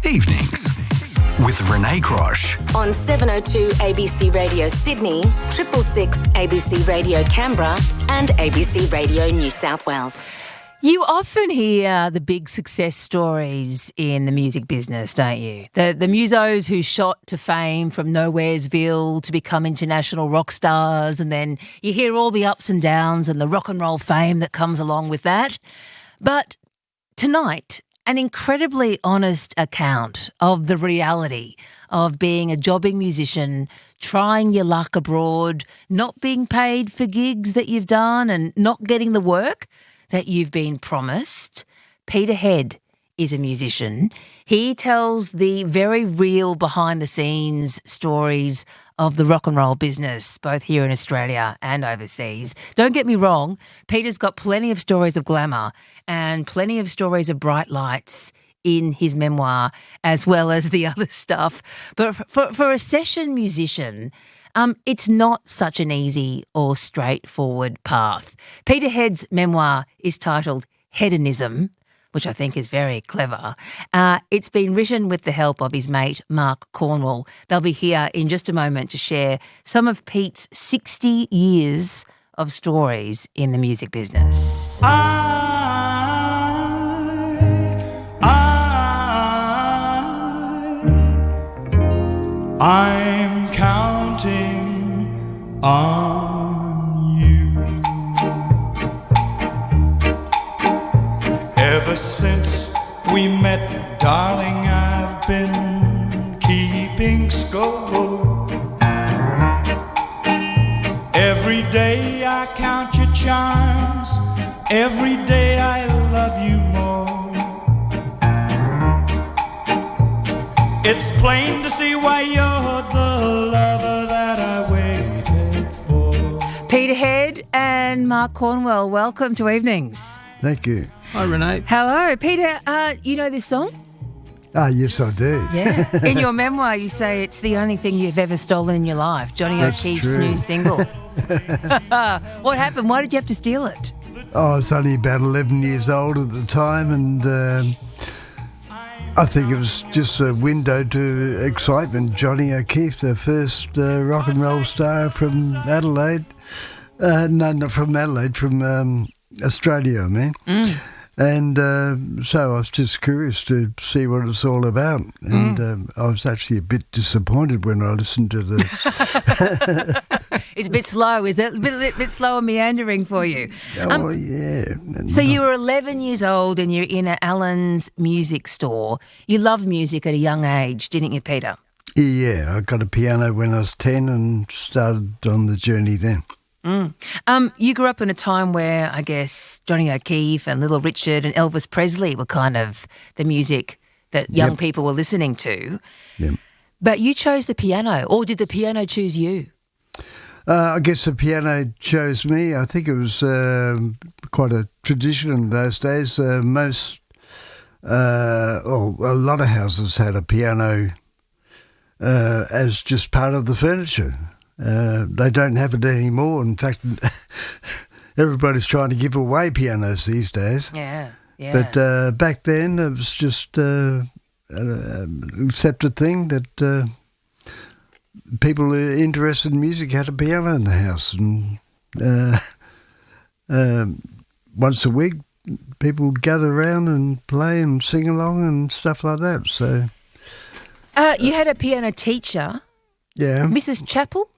Evenings with Renee Krosch. On 702 ABC Radio Sydney, 666 ABC Radio Canberra and ABC Radio New South Wales. You often hear the big success stories in the music business, don't you? The musos who shot to fame from Nowheresville to become international rock stars, and then you hear all the ups and downs and the rock and roll fame that comes along with that. But tonight, an incredibly honest account of the reality of being a jobbing musician, trying your luck abroad, not being paid for gigs that you've done and not getting the work that you've been promised. Peter Head is a musician. He tells the very real behind-the-scenes stories of the rock and roll business, both here in Australia and overseas. Don't get me wrong, Peter's got plenty of stories of glamour and plenty of stories of bright lights in his memoir, as well as the other stuff. But for a session musician, it's not such an easy or straightforward path. Peter Head's memoir is titled Headonism, which I think is very clever. It's been written with the help of his mate, Mark Cornwall. They'll be here in just a moment to share some of Pete's 60 years of stories in the music business. I'm counting on you. Ever since we met, darling, I've been keeping score. Every day I count your charms, every day I love you more. It's plain to see why you're the lover that I waited for. Peter Head and Mark Cornwall, welcome to Evenings. Thank you. Hi, Renee. Hello. Peter, you know this song? Yes, I do. Yeah. In your memoir, you say it's the only thing you've ever stolen in your life, Johnny That's O'Keeffe's true. new single. What happened? Why did you have to steal it? I was only about 11 years old at the time, and I think it was just a window to excitement. Johnny O'Keeffe, the first rock and roll star from Adelaide. No, not from Adelaide, from Australia, I mean. And so I was just curious to see what it's all about. And I was actually a bit disappointed when I listened to the... It's a bit slow. Is that a bit slow and meandering for you? Oh, yeah. So you were 11 years old and you're in Alan's music store. You loved music at a young age, didn't you, Peter? Yeah, I got a piano when I was 10 and started on the journey then. You grew up in a time where, I guess, Johnny O'Keeffe and Little Richard and Elvis Presley were kind of the music that young people were listening to. Yep. But you chose the piano, or did the piano choose you? I guess the piano chose me. I think it was quite a tradition in those days. A lot of houses had a piano as just part of the furniture. They don't have it anymore. In fact, everybody's trying to give away pianos these days. Yeah. But back then, it was just an accepted thing that people interested in music had a piano in the house. And once a week, people would gather around and play and sing along and stuff like that. So, you had a piano teacher, Mrs. Chappell?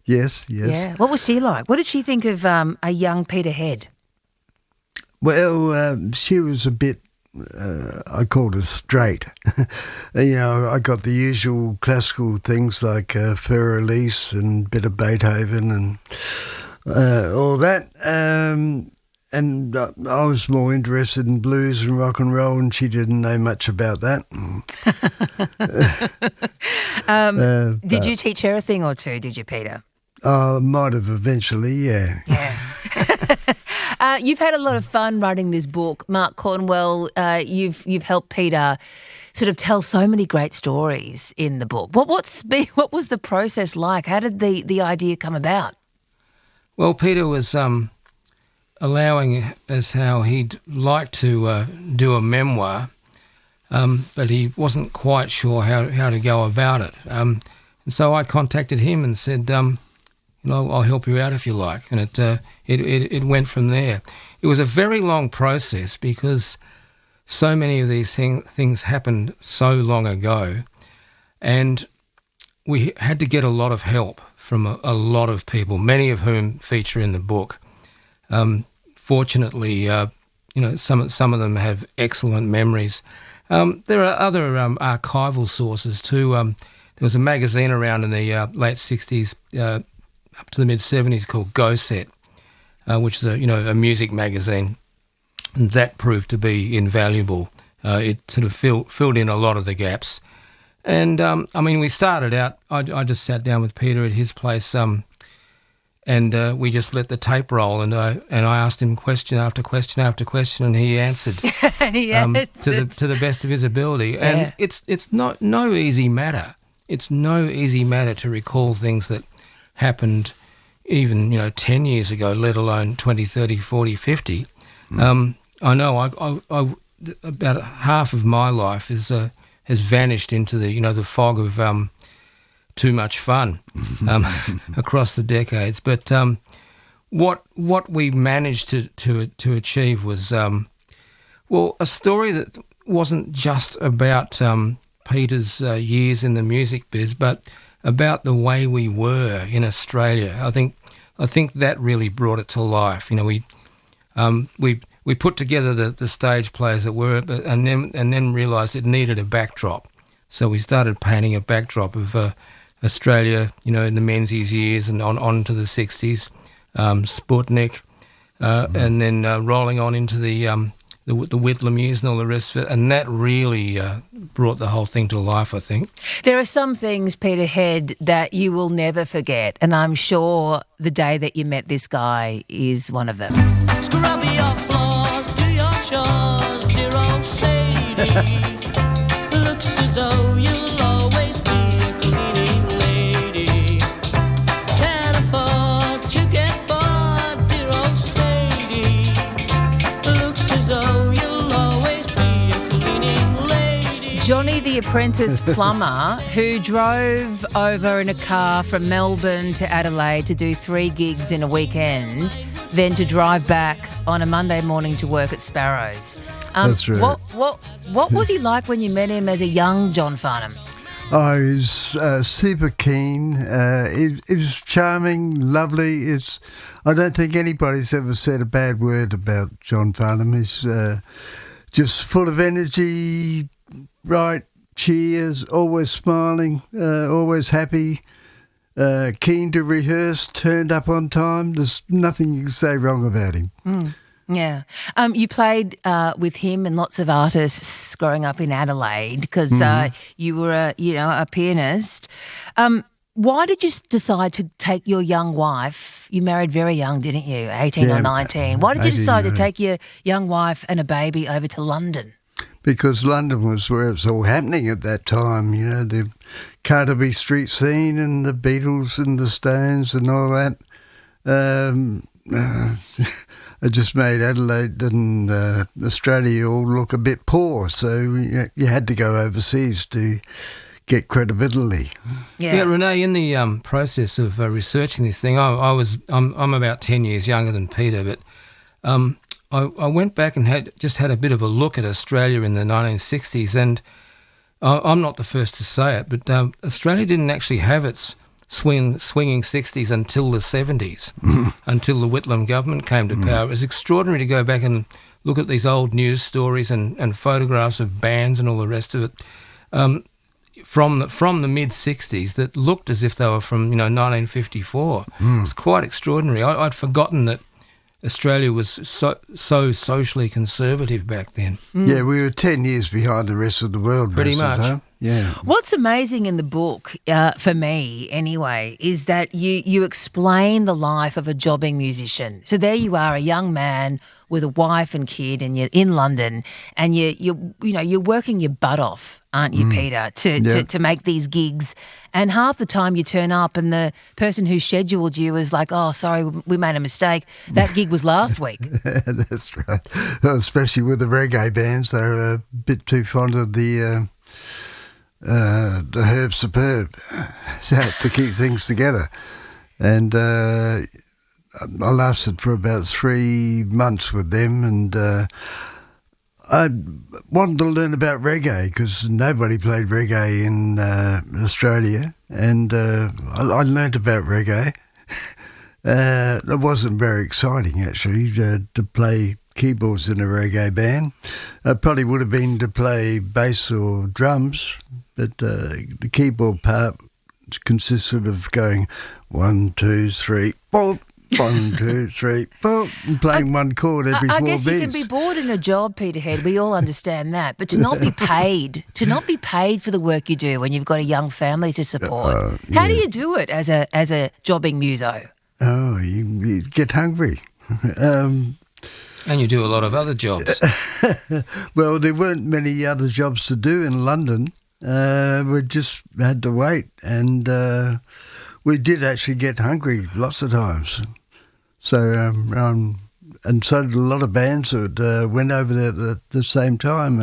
Yes. Yeah. What was she like? What did she think of a young Peter Head? Well, she was a bit, I called her straight. I got the usual classical things like Fur Elise and a bit of Beethoven and all that. And I was more interested in blues and rock and roll, and she didn't know much about that. Did you teach her a thing or two, did you, Peter? Might have eventually, yeah. You've had a lot of fun writing this book, Mark Cornwall. You've helped Peter sort of tell so many great stories in the book. What was the process like? How did the idea come about? Well, Peter was allowing us how he'd like to do a memoir. but he wasn't quite sure how to go about it. And so I contacted him and said, I'll help you out if you like. And it went from there. It was a very long process because so many of these things happened so long ago, and we had to get a lot of help from a lot of people, many of whom feature in the book. Fortunately, some of them have excellent memories. There are other archival sources too. There was a magazine around in the late 60s up to the mid-70s called Go Set, which is a music magazine, and that proved to be invaluable. It sort of filled in a lot of the gaps. And, we started out, I just sat down with Peter at his place, and we just let the tape roll, and I asked him question after question after question, and he answered, and he answered to the best of his ability. And it's no easy matter. It's no easy matter to recall things that happened even 10 years ago, let alone 20, 30, 40, 50. I know I about half of my life has vanished into the fog of too much fun across the decades. But what we managed to achieve was a story that wasn't just about Peter's years in the music biz, but about the way we were in Australia. I think that really brought it to life. We put together the stage plays that were, and then realised it needed a backdrop. So we started painting a backdrop of Australia, in the Menzies years and on to the 60s, Sputnik, and then rolling on into the Whitlam years and all the rest of it, and that really brought the whole thing to life, I think. There are some things, Peter Head, that you will never forget, and I'm sure the day that you met this guy is one of them. Scrub your floors, do your chores, dear old Sadie. Looks as though you'll always be a cleaning lady. Can't afford to get bored, dear old Sadie. Looks as though you'll always be a cleaning lady. Johnny the apprentice plumber who drove over in a car from Melbourne to Adelaide to do 3 gigs in a weekend, then to drive back on a Monday morning to work at Sparrows. That's right. What was he like when you met him as a young John Farnham? Oh, he's super keen. He's charming, lovely. I don't think anybody's ever said a bad word about John Farnham. He's just full of energy, bright, cheers, always smiling, always happy. Keen to rehearse, turned up on time. There's nothing you can say wrong about him. Yeah. You played with him and lots of artists growing up in Adelaide because you were a pianist. Why did you decide to take your young wife? You married very young, didn't you? 18 or 19. Why did you decide to take your young wife and a baby over to London? Because London was where it was all happening at that time, the Carnaby Street scene and the Beatles and the Stones and all that. It just made Adelaide and Australia all look a bit poor, so you had to go overseas to get credibility. Yeah, Renee, in the process of researching this thing, I'm about 10 years younger than Peter, but I went back and had a bit of a look at Australia in the 1960s, and I'm not the first to say it, but Australia didn't actually have its swinging 60s until the 70s, until the Whitlam government came to power. It was extraordinary to go back and look at these old news stories and photographs of bands and all the rest of it from the mid-60s that looked as if they were from 1954. It was quite extraordinary. I'd forgotten that Australia was so socially conservative back then. Yeah, we were 10 years behind the rest of the world. Pretty much. Yeah. What's amazing in the book, for me anyway, is that you explain the life of a jobbing musician. So there you are, a young man with a wife and kid, and you're in London, and you're working your butt off, aren't you, Peter, to make these gigs. And half the time you turn up, and the person who scheduled you is like, "Oh, sorry, we made a mistake. That gig was last week." That's right. Especially with the reggae bands, they're a bit too fond of the herb superb to keep things together. And I lasted for about 3 months with them, and I wanted to learn about reggae because nobody played reggae in Australia, and I learned about reggae. It wasn't very exciting, actually, to play keyboards in a reggae band. It probably would have been to play bass or drums, but the keyboard part consisted of going 1, 2, 3, boom, 1, 2, 3, boom, and playing one chord every 4 beats. I guess you can be bored in a job, Peter Head. We all understand that, but to not be paid for the work you do when you've got a young family to support. How do you do it as a jobbing muso? Oh, you get hungry. And you do a lot of other jobs. Well, there weren't many other jobs to do in London. We just had to wait, and we did actually get hungry lots of times. So, and so did a lot of bands that went over there at the same time.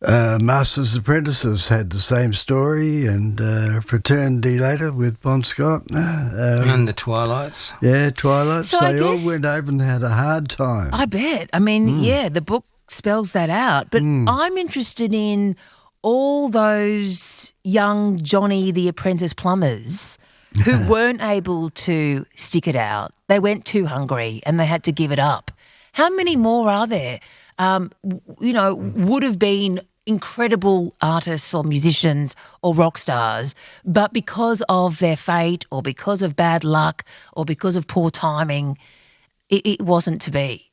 Masters Apprentices had the same story, and Fraternity later with Bon Scott. And the Twilights. Yeah, Twilights. So they all went over and had a hard time. I bet. I mean, the book spells that out. But I'm interested in all those young Johnny the Apprentice plumbers who weren't able to stick it out. They went too hungry and they had to give it up. How many more are there? Would have been incredible artists or musicians or rock stars, but because of their fate or because of bad luck or because of poor timing, it wasn't to be.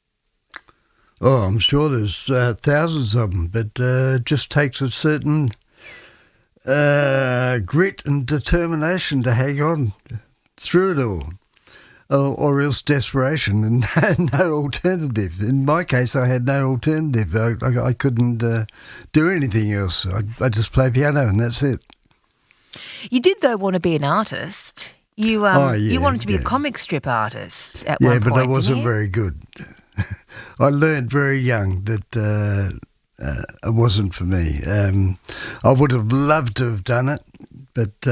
Oh, I'm sure there's thousands of them, but it just takes a certain grit and determination to hang on through it all. Or else desperation and no alternative. In my case, I had no alternative. I couldn't do anything else. I just play piano and that's it. You did, though, want to be an artist. You wanted to be a comic strip artist at one point. Yeah, but I wasn't very good. I learned very young that it wasn't for me. I would have loved to have done it, but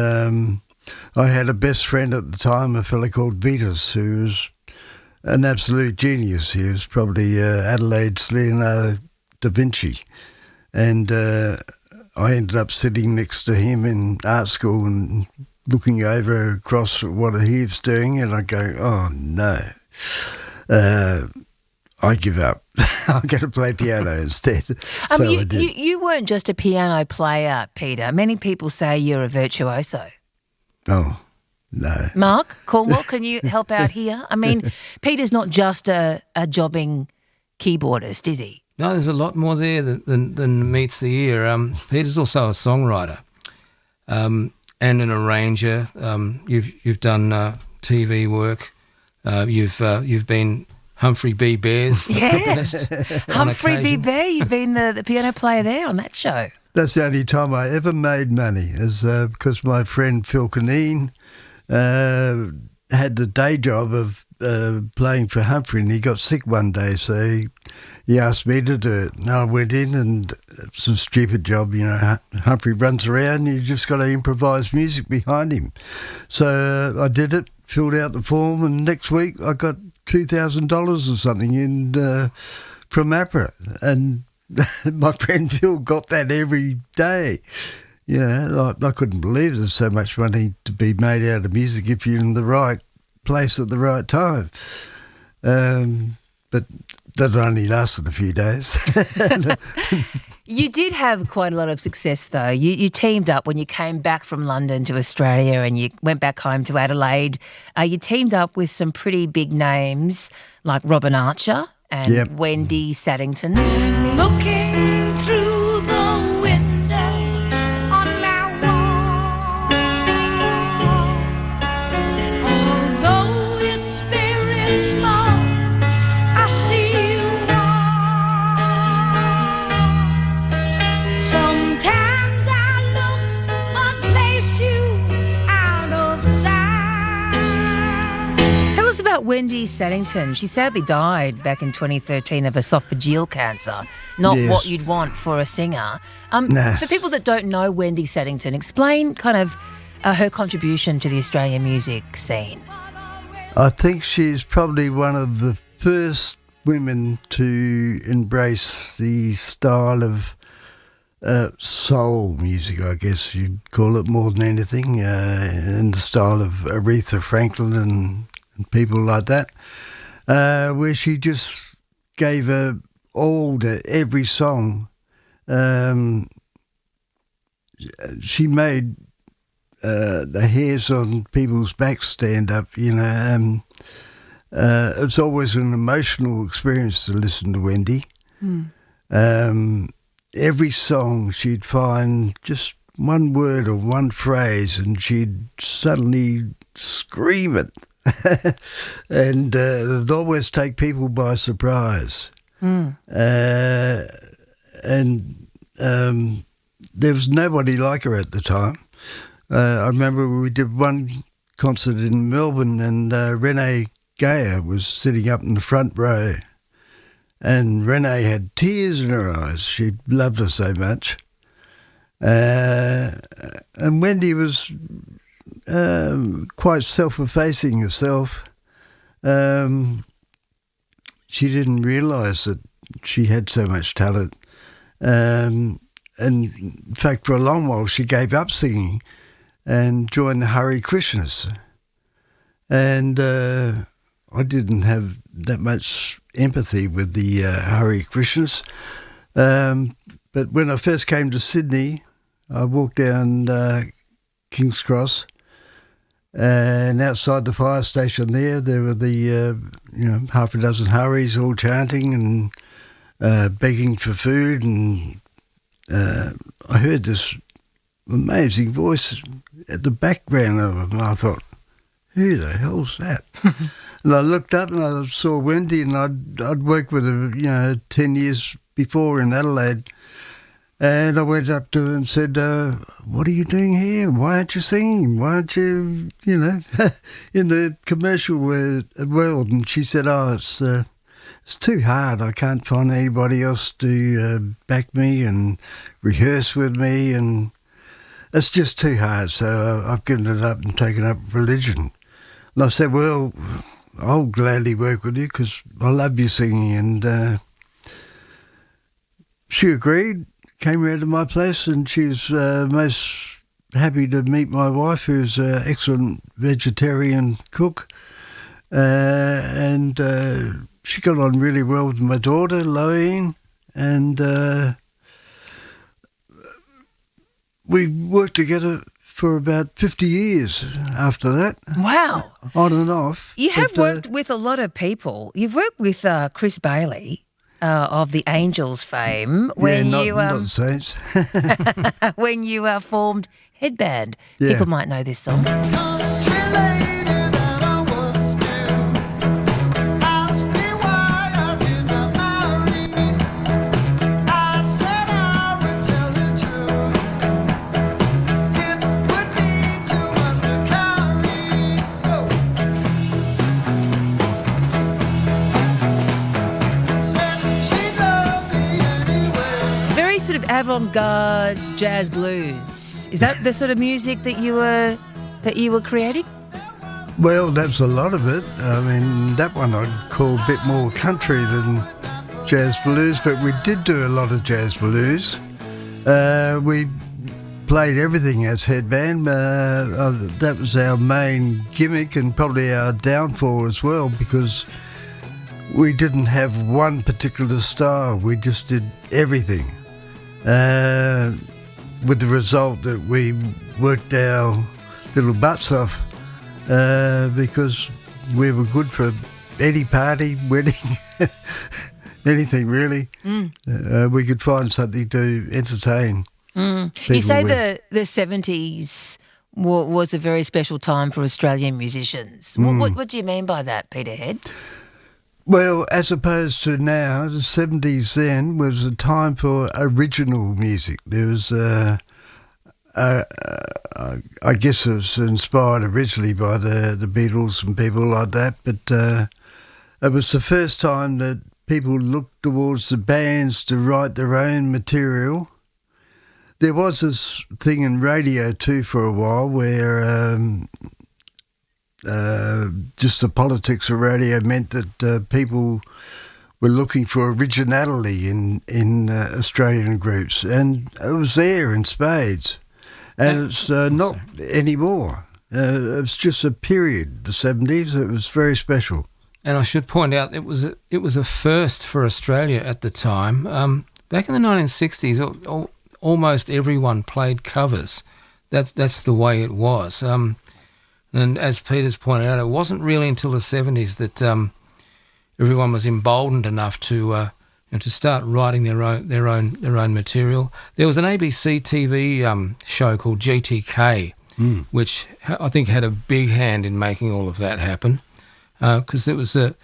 I had a best friend at the time, a fellow called Vitas, who was an absolute genius. He was probably Adelaide's Leonardo da Vinci. And I ended up sitting next to him in art school and looking over across at what he was doing, and I go, oh, no. I give up. I'm going to play piano instead. I did. You weren't just a piano player, Peter. Many people say you're a virtuoso. Oh, no. Mark Cornwall, can you help out here? I mean, Peter's not just a jobbing keyboardist, is he? No, there's a lot more there than meets the ear. Peter's also a songwriter and an arranger. You've done TV work. You've been Humphrey B. Bear's. Yes, Humphrey B. Bear. You've been the piano player there on that show. That's the only time I ever made money, is because my friend Phil Caneen had the day job of playing for Humphrey, and he got sick one day, so he asked me to do it. And I went in, and it's a stupid job, Humphrey runs around, and you just got to improvise music behind him. So I did it, filled out the form, and next week I got $2,000 or something in from APRA, and my friend Phil got that every day. I couldn't believe there's so much money to be made out of music if you're in the right place at the right time. But that only lasted a few days. You did have quite a lot of success, though. You teamed up when you came back from London to Australia and you went back home to Adelaide. You teamed up with some pretty big names like Robin Archer and Wendy Saddington. Looking through the window about Wendy Saddington? She sadly died back in 2013 of esophageal cancer. Not what you'd want for a singer. For people that don't know Wendy Saddington, explain kind of her contribution to the Australian music scene. I think she's probably one of the first women to embrace the style of soul music, I guess you'd call it, more than anything, in the style of Aretha Franklin and people like that, where she just gave her all to every song. She made the hairs on people's backs stand up, you know. It's always an emotional experience to listen to Wendy. Every song she'd find just one word or one phrase and she'd suddenly scream it. And it'd always take people by surprise. And there was nobody like her at the time. I remember we did one concert in Melbourne and Renee was sitting up in the front row. And Renee had tears in her eyes. She loved her so much. And Wendy was quite self-effacing herself. She didn't realise that she had so much talent. And in fact, for a long while, she gave up singing and joined the Hare Krishnas. And I didn't have that much empathy with the Hare Krishnas. But when I first came to Sydney, I walked down King's Cross, and outside the fire station there were the half a dozen Haris all chanting and begging for food, and I heard this amazing voice at the background of them. I thought, who the hell's that? And I looked up and I saw Wendy, and I'd worked with her, 10 years before in Adelaide. And I went up to her and said, what are you doing here? Why aren't you singing? Why aren't you, in the commercial world? And she said, it's too hard. I can't find anybody else to back me and rehearse with me, and it's just too hard. So I've given it up and taken up religion. And I said, well, I'll gladly work with you because I love your singing. And she agreed, came round to my place, and she was most happy to meet my wife, who's an excellent vegetarian cook. And she got on really well with my daughter, Loine, and we worked together for about 50 years after that. Wow. On and off. You have worked with a lot of people. You've worked with Chris Bailey of the Angels fame. When not you Saints. when you formed Headband. Yeah. People might know this song. Avant-garde jazz blues. Is that the sort of music that you were creating? Well, that's a lot of it. I mean, that one I'd call a bit more country than jazz blues, but we did do a lot of jazz blues. We played everything as Headband. That was our main gimmick and probably our downfall as well, because we didn't have one particular style. We just did everything. With the result that we worked our little butts off because we were good for any party, wedding, anything really. We could find something to entertain people. You say with. the 70s was a very special time for Australian musicians. What do you mean by that, Peter Head? Well, as opposed to now, the 70s then was a time for original music. There was a I guess it was inspired originally by the Beatles and people like that, but it was the first time that people looked towards the bands to write their own material. There was this thing in radio too for a while where just the politics of radio meant that people were looking for originality in Australian groups, and it was there in spades. And it's not anymore. It's just a period, the 70s. It was very special. And I should point out it was a first for Australia at the time. Back in the 1960s, almost everyone played covers. That's the way it was. And as Peter's pointed out, it wasn't really until the 70s that everyone was emboldened enough to start writing their own material. There was an ABC TV show called GTK, which I think had a big hand in making all of that happen, because it was a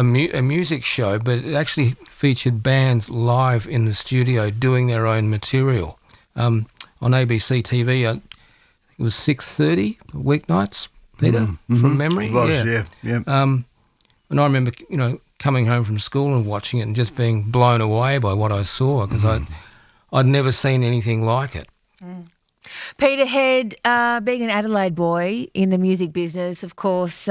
music show, but it actually featured bands live in the studio doing their own material. On ABC TV, I think it was 6:30 weeknights, Peter, from memory. It was, yeah. And I remember, coming home from school and watching it and just being blown away by what I saw, because I'd never seen anything like it. Peter Head, being an Adelaide boy in the music business, of course,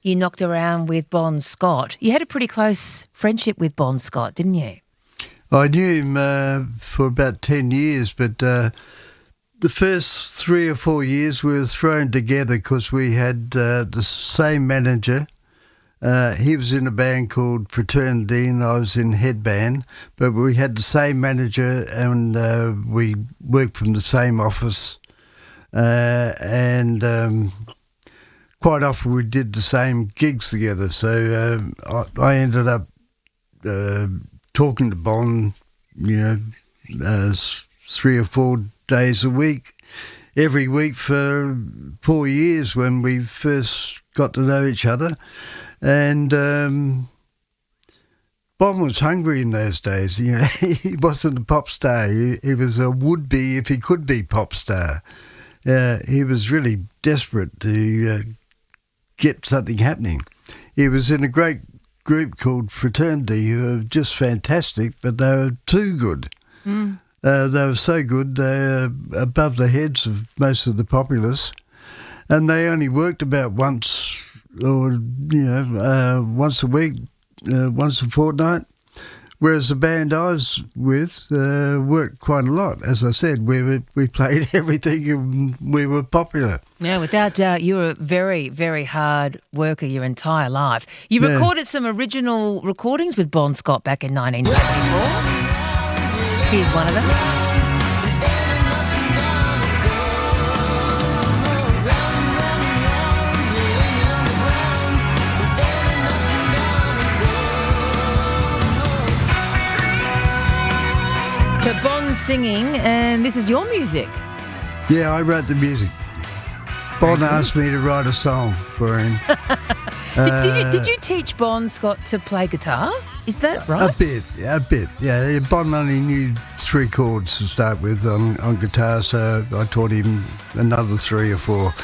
you knocked around with Bon Scott. You had a pretty close friendship with Bon Scott, didn't you? I knew him for about 10 years, but the first 3 or 4 years we were thrown together because we had the same manager. He was in a band called Fraternity and I was in Headband, but we had the same manager and we worked from the same office, and quite often we did the same gigs together. So I ended up talking to Bon, 3 or 4 days a week, every week for 4 years when we first got to know each other. And Bon was hungry in those days. He wasn't a pop star. He was a would-be if he could be pop star. He was really desperate to get something happening. He was in a great group called Fraternity who were just fantastic, but they were too good. They were so good, they were above the heads of most of the populace, and they only worked about once a week, once a fortnight, whereas the band I was with worked quite a lot. As I said, we played everything and we were popular. Yeah, without doubt, you were a very, very hard worker your entire life. You recorded some original recordings with Bon Scott back in 1974. Here's one of them. So Bon's singing, and this is your music. Yeah, I wrote the music. Bon asked me to write a song for him. Did you teach Bon Scott to play guitar? Is that right? A bit. Yeah, Bon only knew 3 chords to start with on guitar, so I taught him another 3 or 4.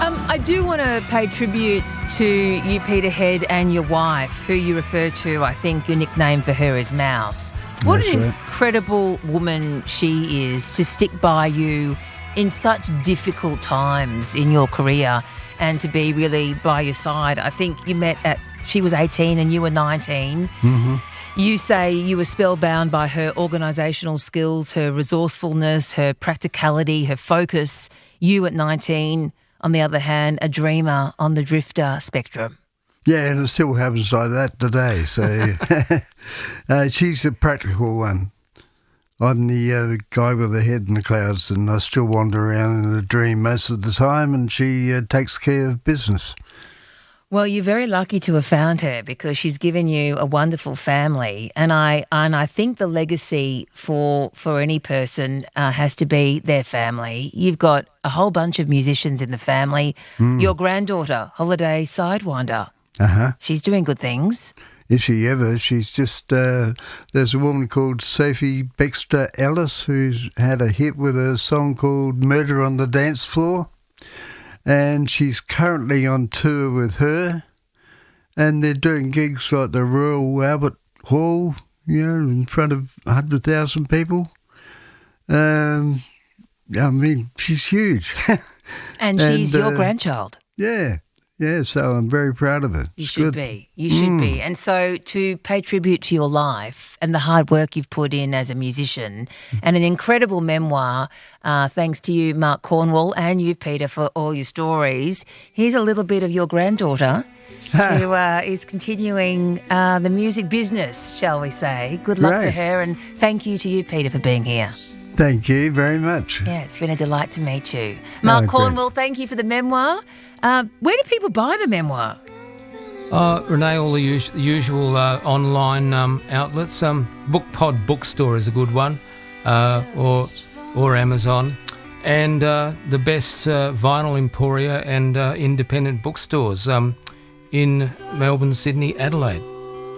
And I do want to pay tribute to you, Peter Head, and your wife, who you refer to, I think your nickname for her is Mouse. What an incredible woman she is to stick by you in such difficult times in your career and to be really by your side. I think you met she was 18 and you were 19. Mm-hmm. You say you were spellbound by her organisational skills, her resourcefulness, her practicality, her focus. You at 19, on the other hand, a dreamer on the drifter spectrum. Yeah, and it still happens like that today. So she's a practical one. I'm the guy with the head in the clouds, and I still wander around in a dream most of the time, and she takes care of business. Well, you're very lucky to have found her because she's given you a wonderful family, and I think the legacy for any person has to be their family. You've got a whole bunch of musicians in the family. Your granddaughter, Holiday Sidewinder, she's doing good things. Is she ever? She's just, there's a woman called Sophie Baxter Ellis who's had a hit with a song called Murder on the Dance Floor, and she's currently on tour with her, and they're doing gigs like the Royal Albert Hall, in front of 100,000 people. I mean, she's huge. And she's your grandchild. Yeah. Yeah, so I'm very proud of her. You should be. You should be. And so to pay tribute to your life and the hard work you've put in as a musician and an incredible memoir, thanks to you, Mark Cornwall, and you, Peter, for all your stories, here's a little bit of your granddaughter who is continuing the music business, shall we say. Good luck to her, and thank you to you, Peter, for being here. Thank you very much. Yeah, it's been a delight to meet you. Mark Cornwall, thank you for the memoir. Where do people buy the memoir? Renee, all the usual online outlets. Bookpod Bookstore is a good one, or Amazon. And the best vinyl emporia and independent bookstores in Melbourne, Sydney, Adelaide.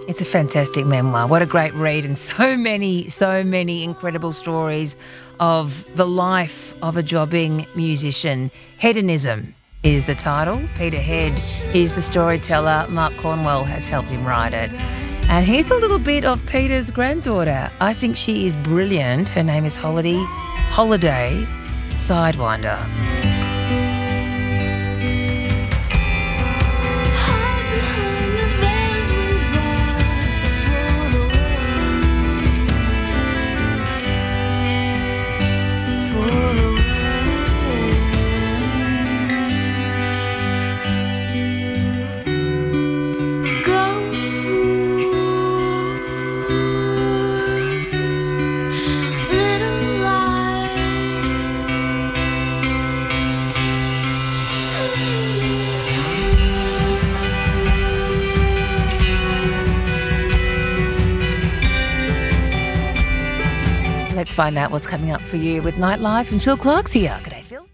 It's a fantastic memoir. What a great read, and so many incredible stories of the life of a jobbing musician. Headonism is the title. Peter Head is the storyteller. Mark Cornwall has helped him write it. And here's a little bit of Peter's granddaughter. I think she is brilliant. Her name is Holiday Sidewinder. Let's find out what's coming up for you with Nightlife, and Phil Clark's here. G'day, Phil.